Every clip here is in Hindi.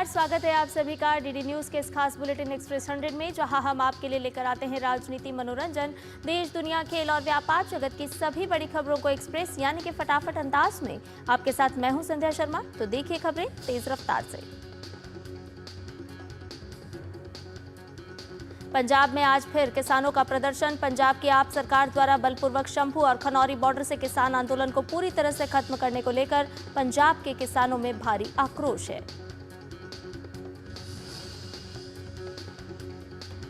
स्वागत है आप सभी का डीडी न्यूज के इस खास बुलेटिन एक्सप्रेस 100 में, जहां हम आपके लिए लेकर आते हैं राजनीति, मनोरंजन, देश दुनिया, खेल और व्यापार जगत की सभी बड़ी खबरों को एक्सप्रेस यानी कि फटाफट अंदाज में। आपके साथ मैं हूं संध्या शर्मा। तो देखिए खबरें तेज रफ्तार से। पंजाब में आज फिर किसानों का प्रदर्शन। पंजाब की आप सरकार द्वारा बलपूर्वक शंभू और खनौरी बॉर्डर से किसान आंदोलन को पूरी तरह से खत्म करने को लेकर पंजाब के किसानों में भारी आक्रोश है।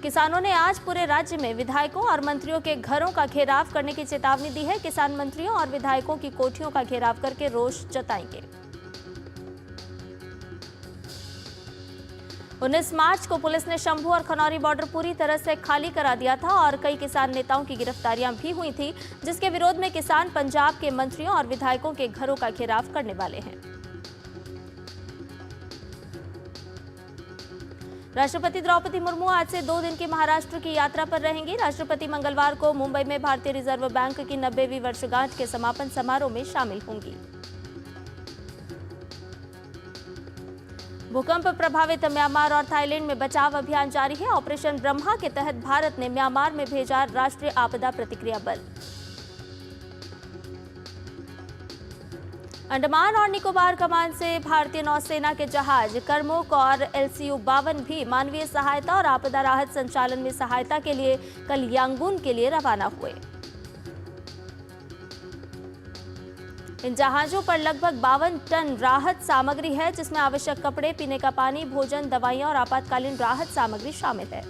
किसानों ने आज पूरे राज्य में विधायकों और मंत्रियों के घरों का घेराव करने की चेतावनी दी है। किसान मंत्रियों और विधायकों की कोठियों का घेराव करके रोष जताएंगे। 19 मार्च को पुलिस ने शंभू और खनौरी बॉर्डर पूरी तरह से खाली करा दिया था और कई किसान नेताओं की गिरफ्तारियां भी हुई थी, जिसके विरोध में किसान पंजाब के मंत्रियों और विधायकों के घरों का घेराव करने वाले हैं। राष्ट्रपति द्रौपदी मुर्मू आज से 2 दिन की महाराष्ट्र की यात्रा पर रहेंगी। राष्ट्रपति मंगलवार को मुंबई में भारतीय रिजर्व बैंक की 90वीं वर्षगांठ के समापन समारोह में शामिल होंगी। भूकंप प्रभावित म्यांमार और थाईलैंड में बचाव अभियान जारी है। ऑपरेशन ब्रह्मा के तहत भारत ने म्यांमार में भेजा राष्ट्रीय आपदा प्रतिक्रिया बल। अंडमान और निकोबार कमान से भारतीय नौसेना के जहाज करमोक और LCU-52 भी मानवीय सहायता और आपदा राहत संचालन में सहायता के लिए कल यांगून के लिए रवाना हुए। इन जहाजों पर लगभग 52 टन राहत सामग्री है, जिसमें आवश्यक कपड़े, पीने का पानी, भोजन, दवाइयां और आपातकालीन राहत सामग्री शामिल है।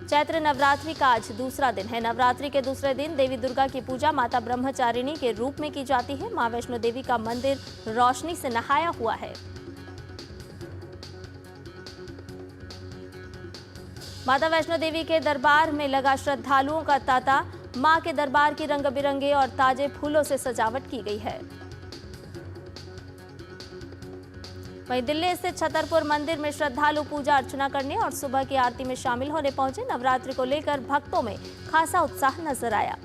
चैत्र नवरात्रि का आज दूसरा दिन है। नवरात्रि के दूसरे दिन देवी दुर्गा की पूजा माता ब्रह्मचारिणी के रूप में की जाती है। मां वैष्णो देवी का मंदिर रोशनी से नहाया हुआ है। माता वैष्णो देवी के दरबार में लगा श्रद्धालुओं का तांता। मां के दरबार की रंग बिरंगे और ताजे फूलों से सजावट की गई है। वहीं दिल्ली स्थित छतरपुर मंदिर में श्रद्धालु पूजा अर्चना करने और सुबह की आरती में शामिल होने पहुंचे। नवरात्रि को लेकर भक्तों में खासा उत्साह नजर आया।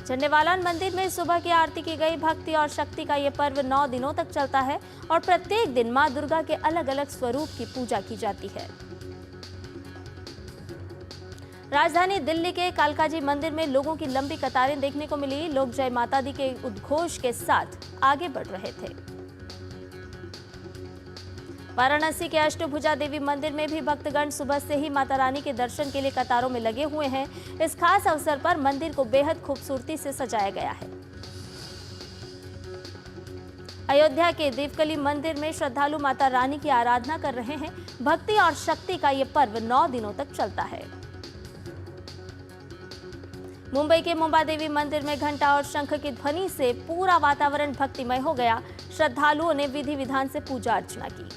झंडेवालान मंदिर में सुबह की आरती की गई। भक्ति और शक्ति का ये पर्व 9 दिनों तक चलता है और प्रत्येक दिन मां दुर्गा के अलग अलग स्वरूप की पूजा की जाती है। राजधानी दिल्ली के कालकाजी मंदिर में लोगों की लंबी कतारें देखने को मिली। लोग जय माता दी के उद्घोष के साथ आगे बढ़ रहे थे। वाराणसी के अष्टभुजा देवी मंदिर में भी भक्तगण सुबह से ही माता रानी के दर्शन के लिए कतारों में लगे हुए हैं। इस खास अवसर पर मंदिर को बेहद खूबसूरती से सजाया गया है। अयोध्या के देवकली मंदिर में श्रद्धालु माता रानी की आराधना कर रहे हैं। भक्ति और शक्ति का ये पर्व 9 दिनों तक चलता है। मुंबई के मुंबा देवी मंदिर में घंटा और शंख की ध्वनि से पूरा वातावरण भक्तिमय हो गया। श्रद्धालुओं ने विधि विधान से पूजा अर्चना की।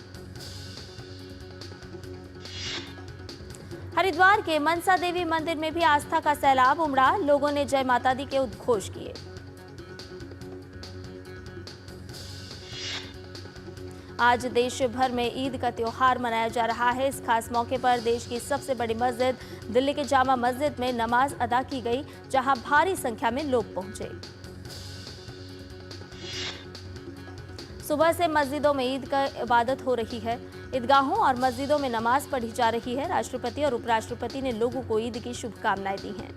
हरिद्वार के मनसा देवी मंदिर में भी आस्था का सैलाब उमड़ा। लोगों ने जय माता दी के उद्घोष किए। आज देश भर में ईद का त्योहार मनाया जा रहा है। इस खास मौके पर देश की सबसे बड़ी मस्जिद दिल्ली के जामा मस्जिद में नमाज अदा की गई, जहां भारी संख्या में लोग पहुंचे। सुबह से मस्जिदों में ईद का इबादत हो रही है। ईदगाहों और मस्जिदों में नमाज पढ़ी जा रही है। राष्ट्रपति और उपराष्ट्रपति ने लोगों को ईद की शुभकामनाएं दी हैं।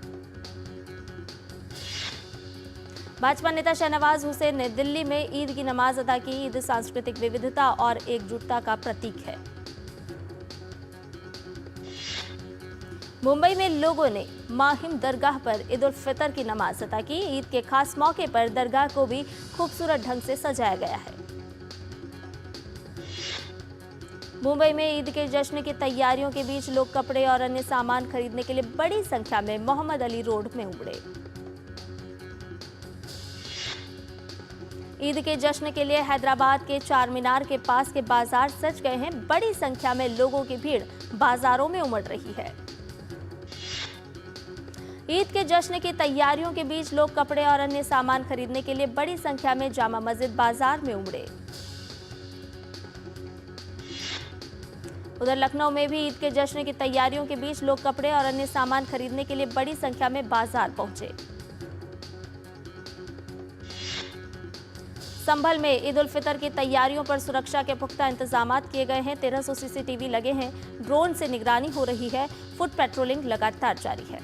भाजपा नेता शहनवाज हुसैन ने दिल्ली में ईद की नमाज अदा की। ईद सांस्कृतिक विविधता और एकजुटता का प्रतीक है। मुंबई में लोगों ने माहिम दरगाह पर ईद उल फितर की नमाज अदा की। ईद के खास मौके पर दरगाह को भी खूबसूरत ढंग से सजाया गया है। मुंबई में ईद के जश्न की तैयारियों के बीच लोग कपड़े और अन्य सामान खरीदने के लिए बड़ी संख्या में मोहम्मद अली रोड में उमड़े। ईद के जश्न के लिए हैदराबाद के चार मीनार के पास के बाजार सज गए हैं। बड़ी संख्या में लोगों की भीड़ बाजारों में उमड़ रही है। ईद के जश्न की तैयारियों के बीच लोग कपड़े और अन्य सामान खरीदने के लिए बड़ी संख्या में जामा मस्जिद बाजार में उमड़े। उधर लखनऊ में भी ईद के जश्न की तैयारियों के बीच लोग कपड़े और अन्य सामान खरीदने के लिए बड़ी संख्या में बाजार पहुंचे। संभल में ईद उल फितर की तैयारियों पर सुरक्षा के पुख्ता इंतजाम किए गए हैं। 1300 सीसीटीवी लगे हैं। ड्रोन से निगरानी हो रही है। फुट पेट्रोलिंग लगातार जारी है।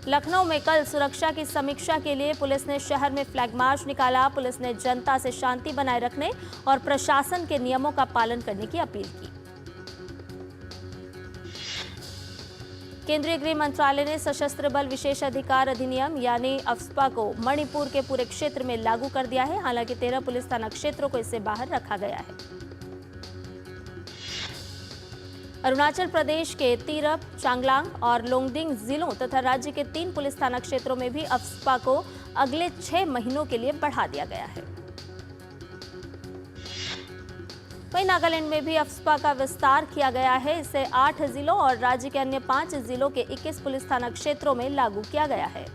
लखनऊ में कल सुरक्षा की समीक्षा के लिए पुलिस ने शहर में फ्लैग मार्च निकाला। पुलिस ने जनता से शांति बनाए रखने और प्रशासन के नियमों का पालन करने की अपील की। केंद्रीय गृह मंत्रालय ने सशस्त्र बल विशेष अधिकार अधिनियम यानी अफ्स्पा को मणिपुर के पूरे क्षेत्र में लागू कर दिया है। हालांकि 13 पुलिस थाना क्षेत्रों को इससे बाहर रखा गया है। अरुणाचल प्रदेश के तिरप, चांगलांग और लोंगडिंग जिलों तथा राज्य के 3 पुलिस थाना क्षेत्रों में भी अफ्स्पा को अगले 6 महीनों के लिए बढ़ा दिया गया है। वहीं नागालैंड में भी अफ्स्पा का विस्तार किया गया है। इसे 8 जिलों और राज्य के अन्य 5 जिलों के 21 पुलिस थाना क्षेत्रों में लागू किया गया है।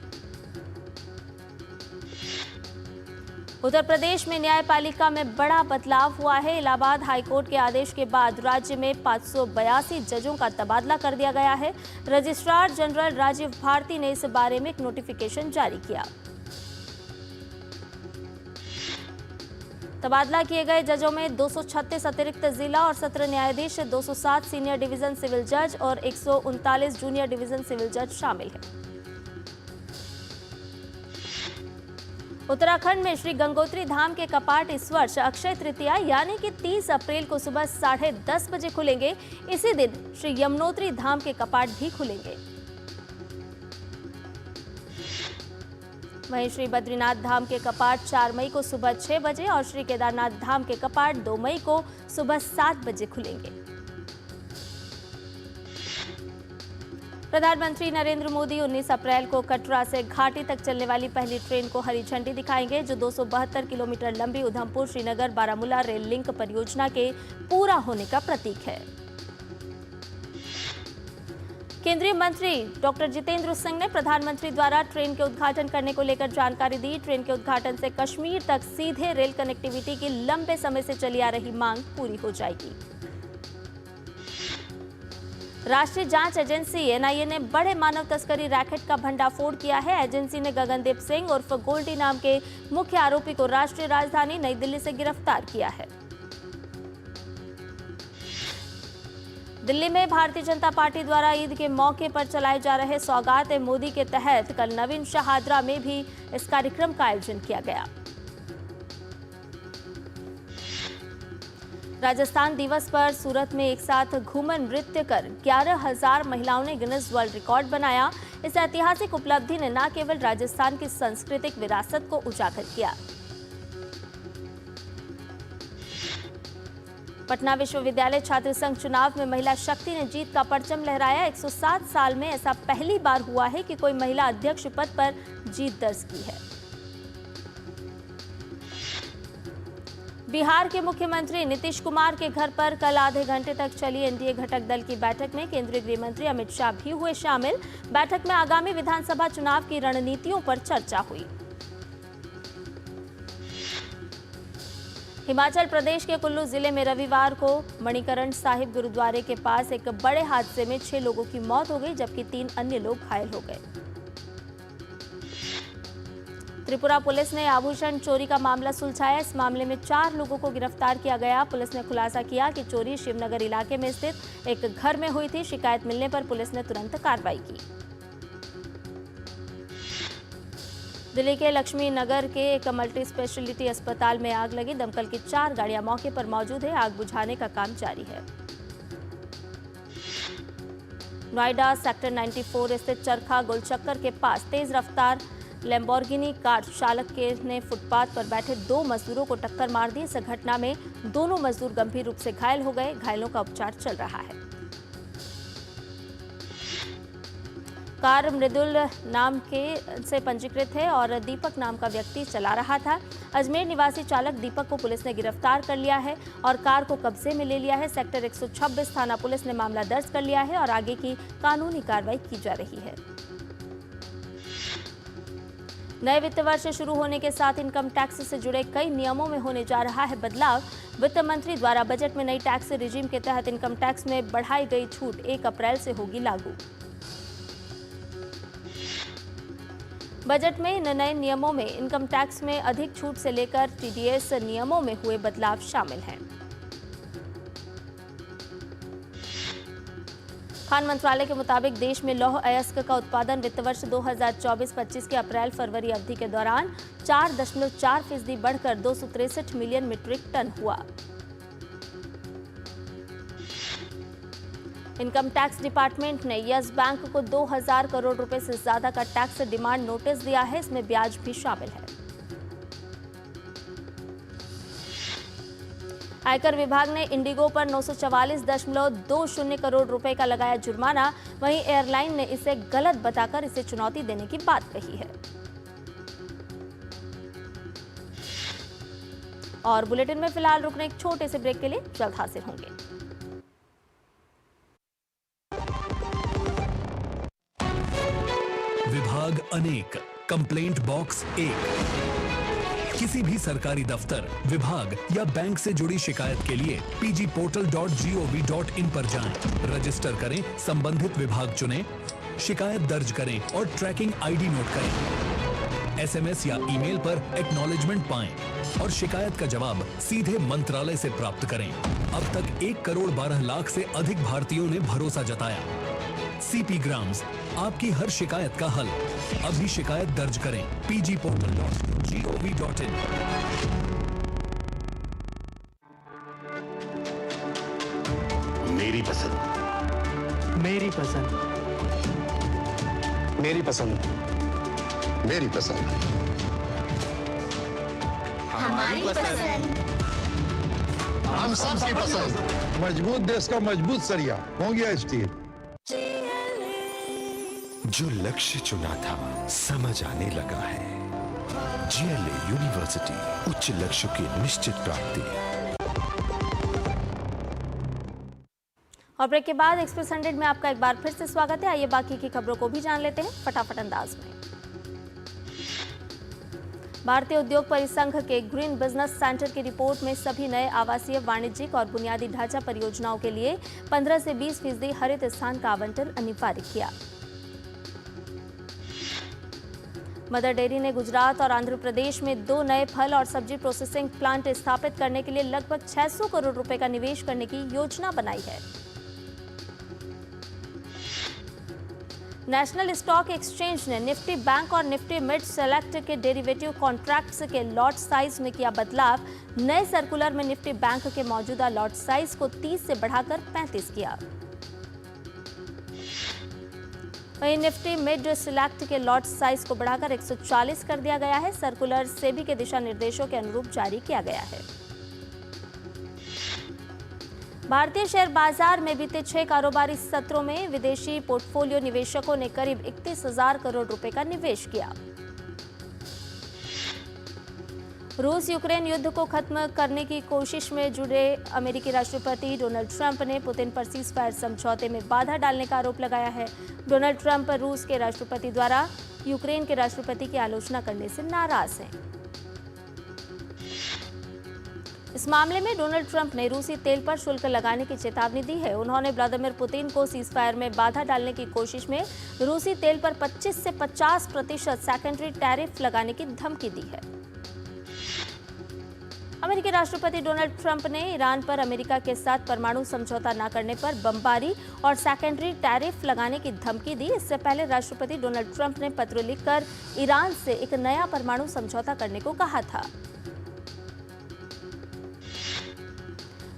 उत्तर प्रदेश में न्यायपालिका में बड़ा बदलाव हुआ है। इलाहाबाद हाईकोर्ट के आदेश के बाद राज्य में 582 जजों का तबादला कर दिया गया है। रजिस्ट्रार जनरल राजीव भारती ने इस बारे में एक नोटिफिकेशन जारी किया। तबादला किए गए जजों में 236 अतिरिक्त जिला और सत्र न्यायाधीश, 207 सीनियर डिवीजन सिविल जज और 139 जूनियर डिवीजन सिविल जज शामिल हैं। उत्तराखंड में श्री गंगोत्री धाम के कपाट इस वर्ष अक्षय तृतीया यानी कि 30 अप्रैल को सुबह 10:30 बजे खुलेंगे। इसी दिन श्री यमुनोत्री धाम के कपाट भी खुलेंगे। वहीं श्री बद्रीनाथ धाम के कपाट 4 मई को सुबह 6 बजे और श्री केदारनाथ धाम के कपाट 2 मई को सुबह 7 बजे खुलेंगे। प्रधानमंत्री नरेंद्र मोदी 19 अप्रैल को कटरा से घाटी तक चलने वाली पहली ट्रेन को हरी झंडी दिखाएंगे, जो 272 किलोमीटर लंबी उधमपुर श्रीनगर बारामूला रेल लिंक परियोजना के पूरा होने का प्रतीक है। केंद्रीय मंत्री डॉक्टर जितेंद्र सिंह ने प्रधानमंत्री द्वारा ट्रेन के उद्घाटन करने को लेकर जानकारी दी। ट्रेन के उद्घाटन से कश्मीर तक सीधे रेल कनेक्टिविटी की लंबे समय से चली आ रही मांग पूरी हो जाएगी। राष्ट्रीय जांच एजेंसी एनआईए ने बड़े मानव तस्करी रैकेट का भंडाफोड़ किया है। एजेंसी ने गगनदीप सिंह उर्फ गोल्डी नाम के मुख्य आरोपी को राष्ट्रीय राजधानी नई दिल्ली से गिरफ्तार किया है। दिल्ली में भारतीय जनता पार्टी द्वारा ईद के मौके पर चलाए जा रहे सौगात ए मोदी के तहत कल नवीन शाहदरा में भी इस कार्यक्रम का आयोजन किया गया। राजस्थान दिवस पर सूरत में एक साथ घूमर नृत्य कर 11,000 महिलाओं ने गिनीज वर्ल्ड रिकॉर्ड बनाया। इस ऐतिहासिक उपलब्धि ने न केवल राजस्थान की सांस्कृतिक विरासत को उजागर किया। पटना विश्वविद्यालय छात्र संघ चुनाव में महिला शक्ति ने जीत का परचम लहराया। 107 साल में ऐसा पहली बार हुआ है कि कोई महिला अध्यक्ष पद पर जीत दर्ज की है। बिहार के मुख्यमंत्री नीतीश कुमार के घर पर कल आधे घंटे तक चली एनडीए घटक दल की बैठक में केंद्रीय गृह मंत्री अमित शाह भी हुए शामिल। बैठक में आगामी विधानसभा चुनाव की रणनीतियों पर चर्चा हुई। हिमाचल प्रदेश के कुल्लू जिले में रविवार को मणिकरण साहिब गुरुद्वारे के पास एक बड़े हादसे में 6 लोगों की मौत हो गई, जबकि 3 अन्य लोग घायल हो गए। त्रिपुरा पुलिस ने आभूषण चोरी का मामला सुलझाया। इस मामले में 4 लोगों को गिरफ्तार किया गया। पुलिस ने खुलासा किया कि चोरी शिवनगर इलाके में स्थित एक घर में हुई थी। शिकायत मिलने पर पुलिस ने तुरंत कार्रवाई की। दिल्ली के लक्ष्मी नगर के एक मल्टी स्पेशलिटी अस्पताल में आग लगी। दमकल की 4 गाड़ियां मौके पर मौजूद है। आग बुझाने का काम जारी है। नोएडा सेक्टर 94 स्थित चरखा गोलचक्कर के पास तेज रफ्तार लैम्बोर्गिनी कार चालक ने फुटपाथ पर बैठे 2 मजदूरों को टक्कर मार दी। इस घटना में दोनों मजदूर गंभीर रूप से घायल हो गए। घायलों का उपचार चल रहा है। कार मृदुल नाम के से पंजीकृत है और दीपक नाम का व्यक्ति चला रहा था। अजमेर निवासी चालक दीपक को पुलिस ने गिरफ्तार कर लिया है और कार को कब्जे में ले लिया है। सेक्टर 126 थाना पुलिस ने मामला दर्ज कर लिया है और आगे की कानूनी कार्रवाई की जा रही है। नए वित्त वर्ष शुरू होने के साथ इनकम टैक्स से जुड़े कई नियमों में होने जा रहा है बदलाव। वित्त मंत्री द्वारा बजट में नई टैक्स रिजीम के तहत इनकम टैक्स में बढ़ाई गई छूट 1 अप्रैल से होगी लागू। बजट में इन नए नियमों में इनकम टैक्स में अधिक छूट से लेकर टीडीएस नियमों में हुए बदलाव शामिल हैं। खान मंत्रालय के मुताबिक देश में लौह अयस्क का उत्पादन वित्त वर्ष 2024-25 के अप्रैल-फरवरी अवधि के दौरान 4.4% बढ़कर 263 मिलियन मीट्रिक टन हुआ। इनकम टैक्स डिपार्टमेंट ने यस बैंक को 2000 करोड़ रुपए से ज्यादा का टैक्स डिमांड नोटिस दिया है। इसमें ब्याज भी शामिल है। आयकर विभाग ने इंडिगो पर 944.20 करोड़ रुपए का लगाया जुर्माना। वहीं एयरलाइन ने इसे गलत बताकर इसे चुनौती देने की बात कही है। और बुलेटिन में फिलहाल रुकने एक छोटे से ब्रेक के लिए जल्द हाजिर होंगे। विभाग अनेक, कंप्लेंट बॉक्स 1। किसी भी सरकारी दफ्तर, विभाग या बैंक से जुड़ी शिकायत के लिए pgportal.gov.in पर जाएं, रजिस्टर करें, संबंधित विभाग चुनें, शिकायत दर्ज करें और ट्रैकिंग आईडी नोट करें। एसएमएस या ईमेल पर एक्नॉलेजमेंट पाएं और शिकायत का जवाब सीधे मंत्रालय से प्राप्त करें। अब तक 1 करोड़ 12 लाख से अधिक भारतीयों ने भरोसा जताया। सीपी ग्राम्स, आपकी हर शिकायत का हल। अभी शिकायत दर्ज करें pgportal.gov.in। मेरी पसंद, मेरी पसंद, मेरी पसंद, मेरी पसंद, हमारी पसंद, हम सबकी पसंद। मजबूत देश का मजबूत सरिया हो गया स्टील। जो लक्ष्य चुना था समझ आने लगा है। जीएलए यूनिवर्सिटी, उच्च लक्ष्य की निश्चित प्राप्ति। और ब्रेक के बाद एक्सप्रेस 100 में आपका एक बार फिर से स्वागत है। आइए बाकी की खबरों को भी जान लेते हैं फटाफट अंदाज में। भारतीय उद्योग परिसंघ के ग्रीन बिजनेस सेंटर की रिपोर्ट में सभी नए आवासीय, वाणिज्यिक और बुनियादी ढांचा परियोजनाओं के लिए 15 से 20% हरित स्थान का आवंटन अनिवार्य किया। मदर डेयरी ने गुजरात और आंध्र प्रदेश में 2 नए फल और सब्जी प्रोसेसिंग प्लांट स्थापित करने के लिए लगभग 600 करोड़ रुपए का निवेश करने की योजना बनाई है। नेशनल स्टॉक एक्सचेंज ने निफ्टी बैंक और निफ्टी मिड सेलेक्ट के डेरिवेटिव कॉन्ट्रैक्ट्स के लॉट साइज में किया बदलाव। नए सर्कुलर में निफ्टी बैंक के मौजूदा लॉट साइज को 30 से बढ़ाकर 35 किया। वहीं निफ्टी मिड सिलेक्ट के लॉट साइज को बढ़ाकर 140 कर दिया गया है। सर्कुलर सेबी के दिशा निर्देशों के अनुरूप जारी किया गया है। भारतीय शेयर बाजार में बीते 6 कारोबारी सत्रों में विदेशी पोर्टफोलियो निवेशकों ने करीब 31,000 करोड़ रुपए का निवेश किया। रूस यूक्रेन युद्ध को खत्म करने की कोशिश में जुड़े अमेरिकी राष्ट्रपति डोनाल्ड ट्रंप ने पुतिन पर सीजफायर समझौते में बाधा डालने का आरोप लगाया है। डोनाल्ड ट्रंप रूस के राष्ट्रपति द्वारा यूक्रेन के राष्ट्रपति की आलोचना करने से नाराज हैं। इस मामले में डोनाल्ड ट्रंप ने रूसी तेल पर शुल्क लगाने की चेतावनी दी है। उन्होंने व्लादिमीर पुतिन को सीजफायर में बाधा डालने की कोशिश में रूसी तेल पर 25 से 50% सेकेंडरी टैरिफ लगाने की धमकी दी है। अमेरिकी राष्ट्रपति डोनाल्ड ट्रंप ने ईरान पर अमेरिका के साथ परमाणु समझौता न करने पर बमबारी और सेकेंडरी टैरिफ लगाने की धमकी दी। इससे पहले राष्ट्रपति डोनाल्ड ट्रंप ने पत्र लिखकर ईरान से एक नया परमाणु समझौता करने को कहा था।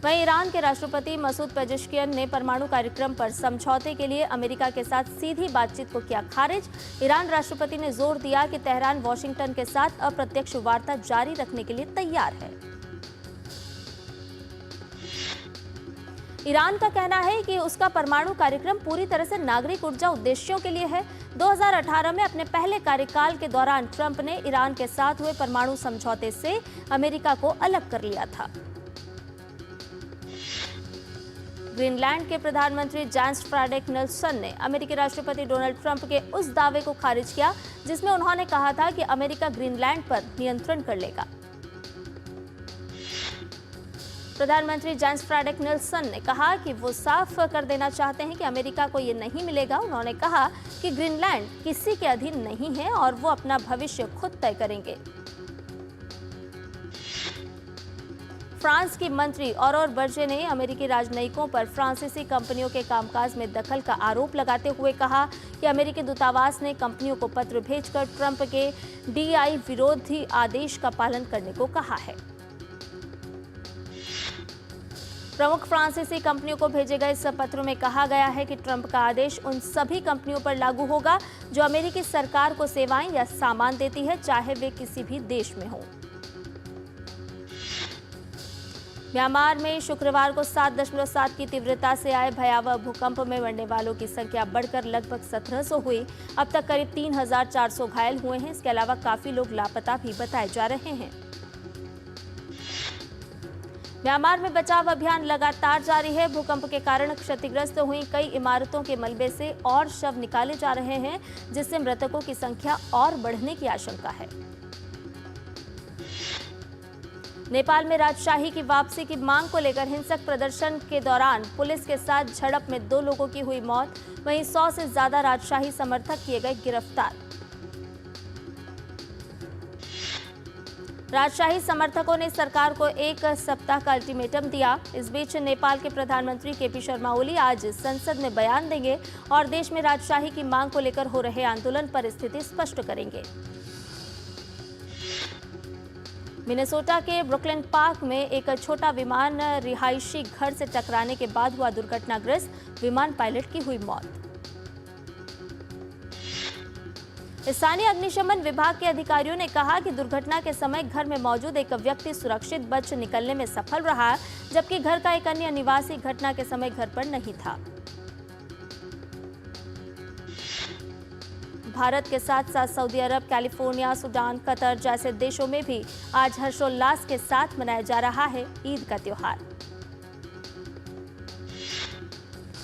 वहीं ईरान के राष्ट्रपति मसूद पेजेश्कियन ने परमाणु कार्यक्रम पर समझौते के लिए अमेरिका के साथ सीधी बातचीत को किया खारिज। ईरान राष्ट्रपति ने जोर दिया कि तेहरान वाशिंगटन के साथ अप्रत्यक्ष वार्ता जारी रखने के लिए तैयार है। ईरान का कहना है कि उसका परमाणु कार्यक्रम पूरी तरह से नागरिक ऊर्जा उद्देश्यों के लिए है। 2018 में अपने पहले कार्यकाल के दौरान ट्रंप ने ईरान के साथ हुए परमाणु समझौते से अमेरिका को अलग कर लिया था। ग्रीनलैंड के प्रधानमंत्री जेन्स फ्रेडरिक निल्सन ने अमेरिकी राष्ट्रपति डोनाल्ड ट्रंप के उस दावे को खारिज किया जिसमें उन्होंने कहा था कि अमेरिका ग्रीनलैंड पर नियंत्रण कर लेगा। प्रधानमंत्री जेंस फ्रेडरिक निल्सन ने कहा कि वो साफ कर देना चाहते हैं कि अमेरिका को ये नहीं मिलेगा। उन्होंने कहा कि ग्रीनलैंड किसी के अधीन नहीं है और वो अपना भविष्य खुद तय करेंगे। फ्रांस की मंत्री औरोर बर्जे ने अमेरिकी राजनयिकों पर फ्रांसीसी कंपनियों के कामकाज में दखल का आरोप लगाते हुए कहा कि अमेरिकी दूतावास ने कंपनियों को पत्र भेजकर ट्रंप के DI विरोधी आदेश का पालन करने को कहा है। प्रमुख फ्रांसीसी कंपनियों को भेजे गए इस पत्र में कहा गया है कि ट्रंप का आदेश उन सभी कंपनियों पर लागू होगा जो अमेरिकी सरकार को सेवाएं या सामान देती है, चाहे वे किसी भी देश में हों। म्यांमार में शुक्रवार को 7.7 की तीव्रता से आए भयावह भूकंप में मरने वालों की संख्या बढ़कर लगभग 1700 हुई। अब तक करीब 3400 घायल हुए हैं। इसके अलावा काफी लोग लापता भी बताए जा रहे हैं। म्यांमार में बचाव अभियान लगातार जारी है। भूकंप के कारण क्षतिग्रस्त हुई कई इमारतों के मलबे से और शव निकाले जा रहे हैं, जिससे मृतकों की संख्या और बढ़ने की आशंका है। नेपाल में राजशाही की वापसी की मांग को लेकर हिंसक प्रदर्शन के दौरान पुलिस के साथ झड़प में 2 लोगों की हुई मौत। वहीं 100 से ज्यादा राजशाही समर्थक किए गए गिरफ्तार। राजशाही समर्थकों ने सरकार को 1 सप्ताह का अल्टीमेटम दिया। इस बीच नेपाल के प्रधानमंत्री KP शर्मा ओली आज संसद में बयान देंगे और देश में राजशाही की मांग को लेकर हो रहे आंदोलन पर स्थिति स्पष्ट करेंगे। मिनेसोटा के ब्रुकलिन पार्क में एक छोटा विमान रिहायशी घर से टकराने के बाद हुआ दुर्घटनाग्रस्त, विमान पायलट की हुई मौत। स्थानीय अग्निशमन विभाग के अधिकारियों ने कहा कि दुर्घटना के समय घर में मौजूद एक व्यक्ति सुरक्षित बच निकलने में सफल रहा, जबकि घर का एक अन्य निवासी घटना के समय घर पर नहीं था। भारत के साथ साथ सऊदी अरब, कैलिफोर्निया, सूडान, कतर जैसे देशों में भी आज हर्षोल्लास के साथ मनाया जा रहा है ईद का त्योहार।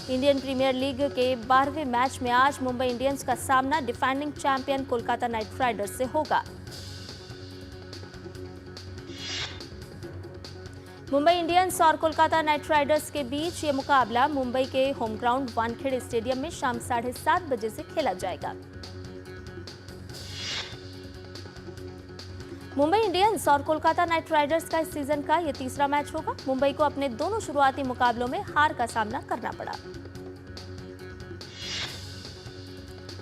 इंडियन प्रीमियर लीग के 12वें मैच में आज मुंबई इंडियंस का सामना defending champion Kolkata night Riders से होगा। मुंबई इंडियंस और कोलकाता नाइट राइडर्स के बीच ये मुकाबला मुंबई के होम ग्राउंड वानखेड़े स्टेडियम में शाम 7:30 बजे से खेला जाएगा। मुंबई इंडियंस और कोलकाता नाइट राइडर्स का इस सीजन का यह तीसरा मैच होगा। मुंबई को अपने दोनों शुरुआती मुकाबलों में हार का सामना करना पड़ा।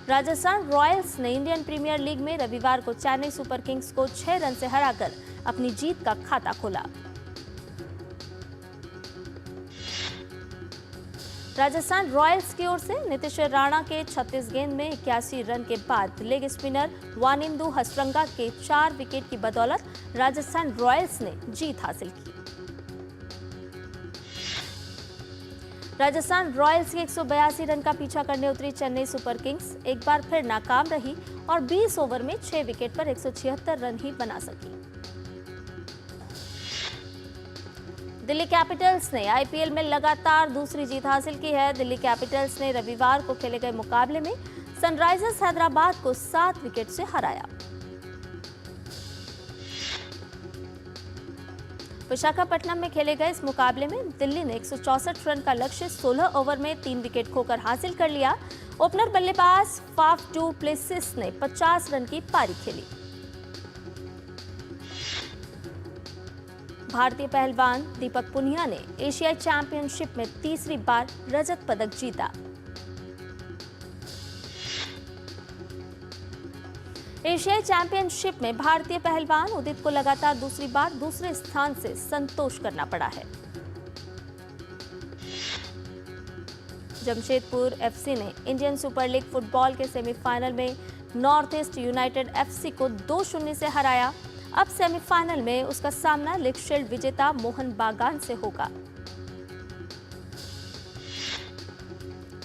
राजस्थान रॉयल्स ने इंडियन प्रीमियर लीग में रविवार को चेन्नई सुपर किंग्स को 6 रन से हराकर अपनी जीत का खाता खोला। राजस्थान रॉयल्स की ओर से नीतीश राणा के 36 गेंद में 81 रन के बाद लेग स्पिनर वानिंदु हसरंगा के 4 विकेट की बदौलत राजस्थान रॉयल्स ने जीत हासिल की। राजस्थान रॉयल्स के 182 रन का पीछा करने उतरी चेन्नई सुपर किंग्स एक बार फिर नाकाम रही और 20 ओवर में 6 विकेट पर 176 रन ही बना सकी। दिल्ली कैपिटल्स ने IPL में लगातार दूसरी जीत हासिल की है। दिल्ली कैपिटल्स ने रविवार को खेले गए मुकाबले में सनराइजर्स हैदराबाद को 7 विकेट से हराया। विशाखापट्टनम में खेले गए इस मुकाबले में दिल्ली ने 164 रन का लक्ष्य 16 ओवर में 3 विकेट खोकर हासिल कर लिया। ओपनर बल्लेबाज फाफ डू प्लेसिस ने 50 रन की पारी खेली। भारतीय पहलवान दीपक पुनिया ने एशियाई चैंपियनशिप में तीसरी बार रजत पदक जीता। एशियाई चैंपियनशिप में भारतीय पहलवान उदित को लगातार दूसरी बार दूसरे स्थान से संतोष करना पड़ा है। जमशेदपुर FC ने इंडियन सुपर लीग फुटबॉल के सेमीफाइनल में नॉर्थ ईस्ट यूनाइटेड FC को 2-0 से हराया। अब सेमीफाइनल में उसका सामना लीग शील्ड विजेता मोहन बागान से होगा।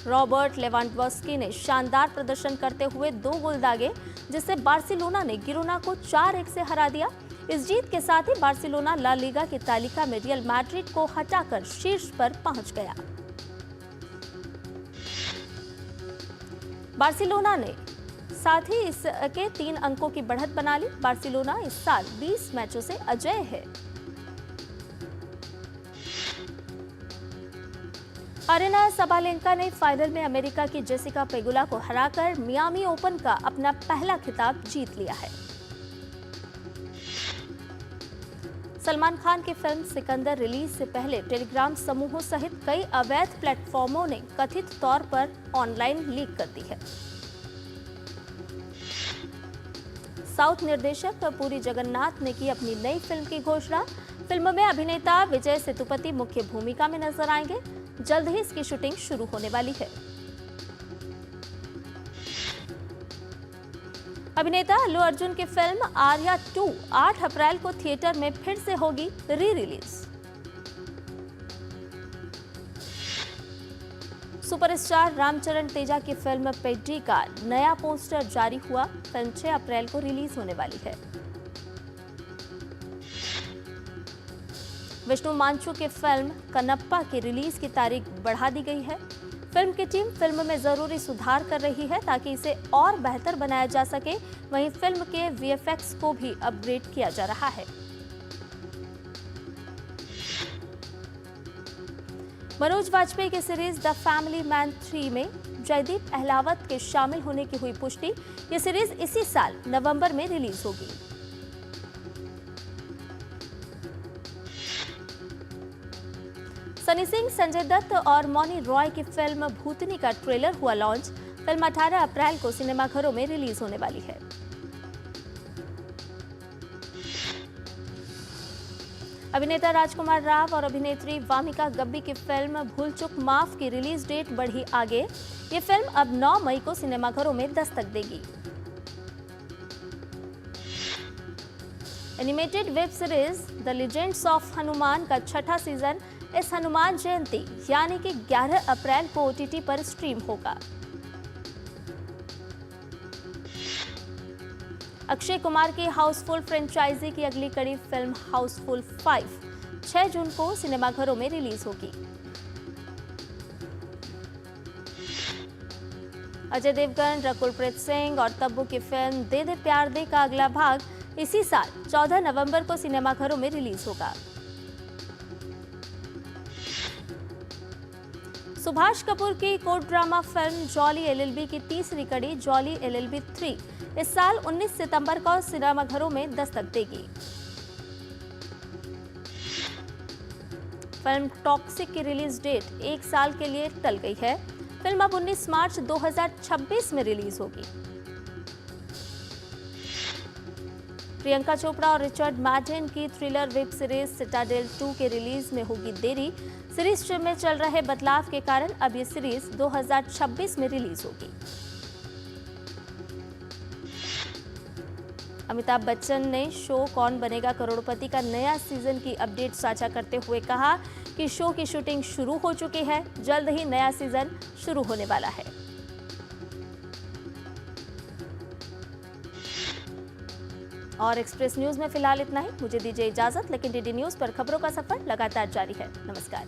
रॉबर्ट लेवांडोव्स्की ने शानदार प्रदर्शन करते हुए 2 गोल दागे, जिससे बार्सिलोना ने गिरोना को 4-1 से हरा दिया। इस जीत के साथ ही बार्सिलोना ला लीगा की तालिका में रियल मैड्रिड को हटाकर शीर्ष पर पहुंच गया। बार्सिलोना ने साथ ही इसके 3 अंकों की बढ़त बना ली। बार्सिलोना इस साल 20 मैचों से अजेय है। अरेना सबालेंका ने फाइनल में अमेरिका की जेसिका पेगुला को हराकर मियामी ओपन का अपना पहला खिताब जीत लिया है। सलमान खान की फिल्म सिकंदर रिलीज से पहले टेलीग्राम समूहों सहित कई अवैध प्लेटफॉर्मों ने कथित तौर पर ऑनलाइन लीक कर दी है। साउथ निर्देशक पुरी जगन्नाथ ने की अपनी नई फिल्म की घोषणा। फिल्म में अभिनेता विजय सेतुपति मुख्य भूमिका में नजर आएंगे। जल्द ही इसकी शूटिंग शुरू होने वाली है। अभिनेता अल्लू अर्जुन की फिल्म आर्या 2 8 अप्रैल को थिएटर में फिर से होगी re release. Superstar Ramcharan Teja की फिल्म पेड्डी का नया पोस्टर जारी हुआ। फिल्म 6 अप्रैल को रिलीज होने वाली है। विष्णु मांचू की फिल्म कनप्पा की रिलीज की तारीख बढ़ा दी गई है। फिल्म की टीम फिल्म में जरूरी सुधार कर रही है ताकि इसे और बेहतर बनाया जा सके। वहीं फिल्म के वीएफएक्स को भी अपग्रेड किया जा रहा है। मनोज वाजपेयी की सीरीज द फैमिली मैन 3 में जयदीप अहलावत के शामिल होने की हुई पुष्टि। ये सीरीज इसी साल नवंबर में रिलीज होगी। सनी सिंह, संजय दत्त और मौनी रॉय की फिल्म भूतनी का ट्रेलर हुआ लॉन्च। फिल्म 18 अप्रैल को सिनेमाघरों में रिलीज होने वाली है। अभिनेता राजकुमार राव और अभिनेत्री वामिका गब्बी की फिल्म भूल चूक माफ की रिलीज डेट बढ़ी आगे। ये फिल्म अब 9 मई को सिनेमाघरों में दस्तक देगी। Animated web series the legends of Hanuman का 6ठा सीजन इस हनुमान जयंती यानी कि 11 अप्रैल को ओटीटी पर स्ट्रीम होगा। अक्षय कुमार की हाउसफुल फ्रेंचाइजी की अगली कड़ी फिल्म हाउसफुल 5 6 जून को सिनेमाघरों में रिलीज होगी। अजय देवगन, रकुल प्रीत सिंह और तब्बू की फिल्म दे दे प्यार दे का अगला भाग इसी साल 14 नवंबर को सिनेमाघरों में रिलीज होगा। सुभाष कपूर की court drama film jolly LLB की तीसरी कड़ी जॉली एलएलबी 3 इस साल 19 सितंबर को सिनेमाघरों में दस्तक देगी। फिल्म टॉक्सिक की रिलीज डेट 1 साल के लिए टल गई है। फिल्म अब 19 मार्च 2026 में रिलीज होगी। प्रियंका चोपड़ा और रिचर्ड मैडेन की थ्रिलर वेब सीरीज सिटाडेल 2 के रिलीज में होगी देरी। सीरीज में चल रहे बदलाव के कारण अब ये सीरीज 2026 में रिलीज होगी। अमिताभ बच्चन ने शो कौन बनेगा करोड़पति का नया सीजन की अपडेट साझा करते हुए कहा कि शो की शूटिंग शुरू हो चुकी है। जल्द ही नया सीजन शुरू होने वाला है। और एक्सप्रेस न्यूज में फिलहाल इतना ही। मुझे दीजिए इजाजत, लेकिन डीडी न्यूज पर खबरों का सफर लगातार जारी है। नमस्कार।